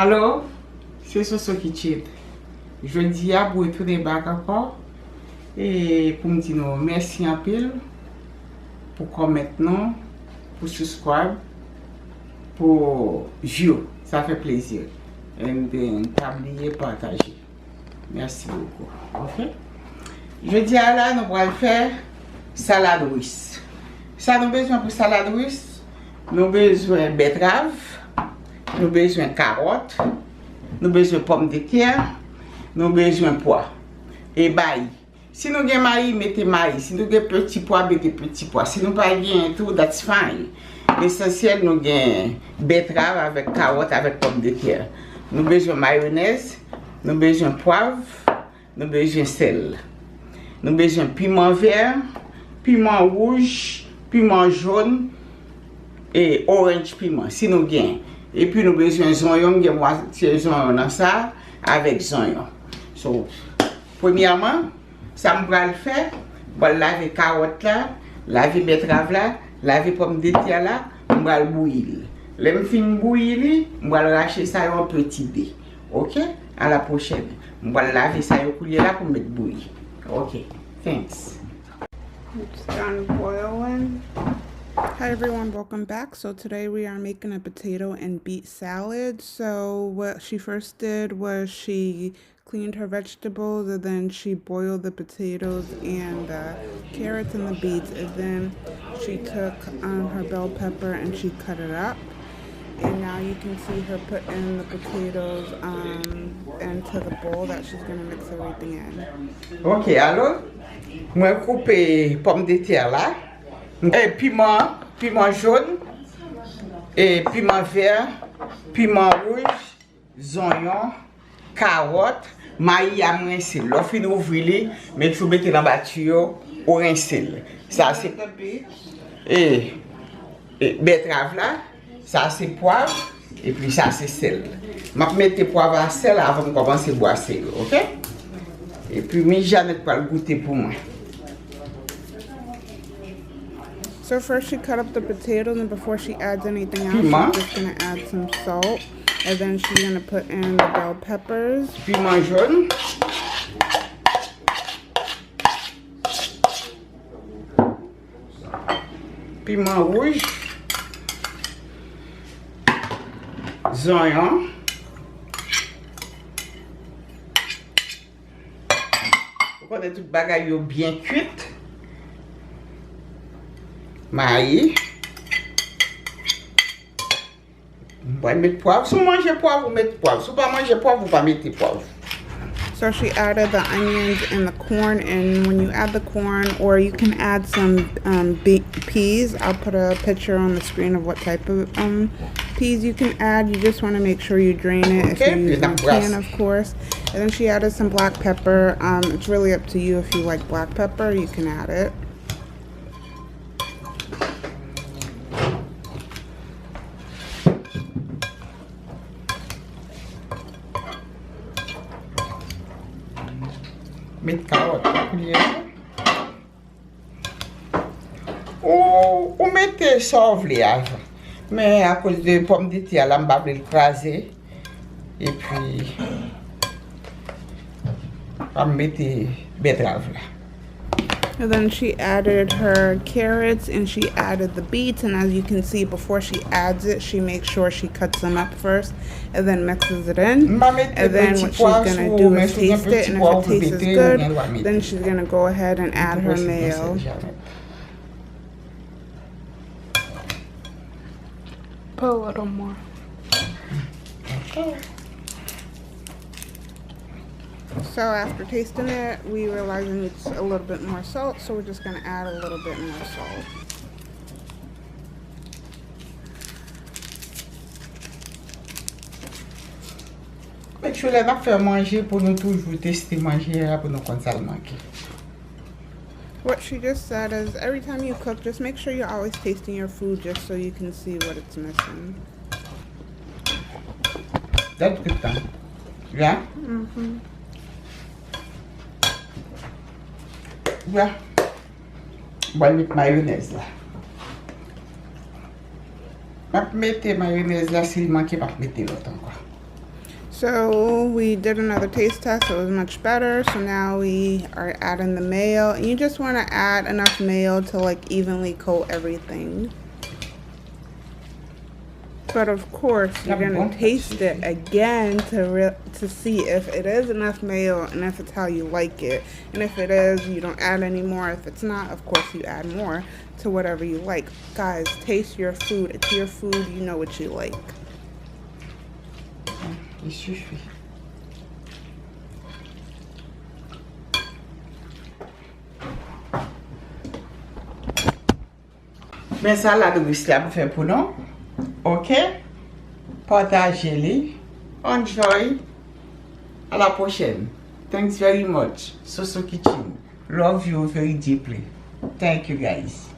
Alors, c'est Soso Kitchen. Je dis à vous retourner back encore et pour me dire non, merci un peu pour commenter maintenant, pour subscribe, pour view, ça fait plaisir. Et t'abonner, partager. Merci beaucoup. Ok? Je dis à là, nous allons faire salade russe. Ça nous besoin pour salade russe, nous besoin betterave, nous besoin carotte, nous besoin pommes de terre, nous besoin pois et maïs. Si nous avons maïs, mettez maïs. Si nous avons petit pois, mettez petit pois. Si nous n'avons pas tout, that's fine. L'essentiel, nous avons betterave avec carotte, avec pommes de terre. Nous avons besoin de mayonnaise, nous avons besoin de poivre, nous avons besoin de sel. Nous avons besoin de piment vert, piment rouge, piment jaune et orange piment, si nous avons. Et puis nous avons besoin de zoyon, nous avons dans ça avec zoyon. So, premièrement, ça me va le faire. Je vais laver carotte là, laver betterave là, laver pomme de terre là, je vais le bouillir. Là, je finis de bouillir, je vais le racher ça en petit dé. Ok? À la prochaine. Je vais laver ça au coulier là pour mettre bouillir. Ok, thanks. It's done boiling. Hi everyone, welcome back. So today we are making a potato and beet salad. So what she first did was she cleaned her vegetables and then she boiled the potatoes and the carrots and the beets, and then she took her bell pepper and she cut it up. And now you can see her put in the potatoes into the bowl that she's going to mix everything in. Ok, alors, moi couper pomme de terre là, et piment jaune, et piment vert, piment rouge, oignons, carottes, maïs à rincer. Lorsque nous ouvrons, mais il faut mettre dans la batture au rincer. Ça c'est et betterave là. Ça c'est poivre et puis ça c'est sel. Je vais mettre poivre à sel avant de commencer à boire sel, ok? Et puis je Jeannette pour le goûter pour moi. So first she cut up the potatoes, and before she adds anything else, she's just going to add some salt. And then she's going to put in the bell peppers. Piment jaune. Piment rouge. Oignons. Vous connaissez tout bagaille bien cuite. Maïs. Vous pouvez mettre poivre. Si vous mangez poivre, vous mettez poivre. Si vous ne mangez pas poivre, vous ne mettez pas poivre. So she added the onions and the corn, and when you add the corn, or you can add some peas. I'll put a picture on the screen of what type of peas you can add. You just want to make sure you drain it if you use a can, of course. And then she added some black pepper. It's really up to you. If you like black pepper, you can add it. Mettre carotte à cuillère. Ou mettez sauve avant. Mais à cause de pommes de terre, là, je vais l'écraser. Et puis, je vais mettre betterave là. And then she added her carrots and she added the beets, and as you can see, before she adds it, she makes sure she cuts them up first and then mixes it in. And then what she's going to do is taste it, and if it tastes good, then she's going to go ahead and add her mayo. Put a little more. So after tasting it, we realized it needs a little bit more salt, so we're just going to add a little bit more salt. Mais tu l'as fait manger pour nous toujours tester manger pour nous quand ça manque. What she just said is every time you cook, just make sure you're always tasting your food just so you can see what it's missing. That's good time. Yeah? Mm-hmm. Yeah. Boil mettre mayonnaise là. Je vais mettre mayonnaise là s'il manque, je vais mettre l'autre encore. So we did another taste test. It was much better. So now we are adding the mayo. And you just want to add enough mayo to like evenly coat everything. But of course, you're going to taste it again to see if it is enough mayo and if it's how you like it. And if it is, you don't add any more. If it's not, of course, you add more to whatever you like. Guys, taste your food. It's your food. You know what you like. Il suffit. Mais ça, la douce là pour faire pour nous. Ok? Partagez-les. Enjoy. À la prochaine. Thanks very much. Soso Kitchen. Love you very deeply. Thank you guys.